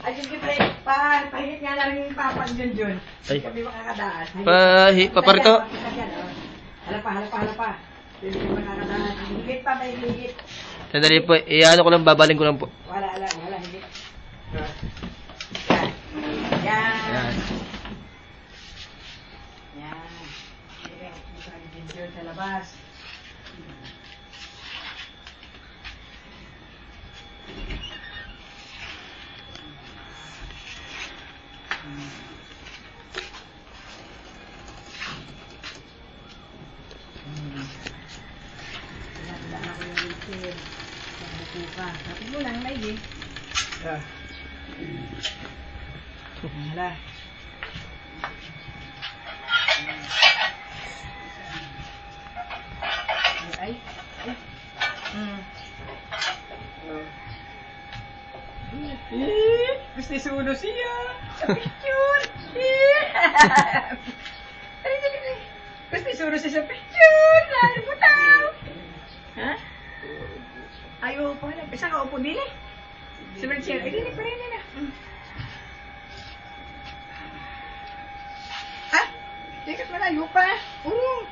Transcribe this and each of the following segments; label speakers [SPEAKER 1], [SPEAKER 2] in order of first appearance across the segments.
[SPEAKER 1] Ay, sige, pahigit nga lang yung papag dyan.
[SPEAKER 2] Ay.
[SPEAKER 1] Kami makakadaan.
[SPEAKER 2] Paparito.
[SPEAKER 1] Hala pa. Hindi kami makakadaan. Higit pa, may higit.
[SPEAKER 2] Sandali po, iano ko lang, babaling ko lang po.
[SPEAKER 1] Wala, higit. Yan.
[SPEAKER 2] Ayan.
[SPEAKER 1] Yan. Dyan sa labas. Pinakadaan ako yung wheelchair. Nabuko ka. Kapit mo lang, may eh. Hala. Ay. Gusto suno siya. Sa picture. Gusto suno siya sa picture. Lalo mo tao. Ha? Ayaw po na. Isa ka upo din eh. Sa wheelchair. Ay, din pa rin na. Ha? Tikat malayo pa. Urong.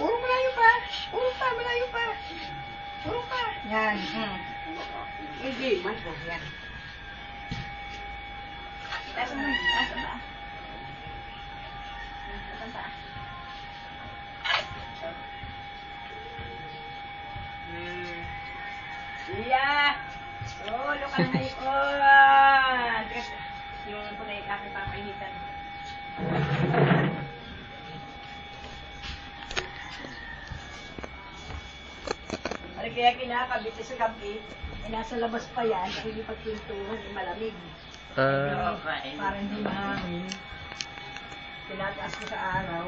[SPEAKER 1] Urong malayo pa. Urong pa, malayo pa. Urong pa. Yan. Hindi, man po. Yan. Taas mo. Taas ba? Taas ba? Iya. Oh, loka na ngayon. Yung po na yung aking papainitan. Ano kaya kinakabit sa gabi, nasa labas pa yan, kasi hindi pagpintuhan, malamig. Para hindi mahangin. Tinataas ko sa araw.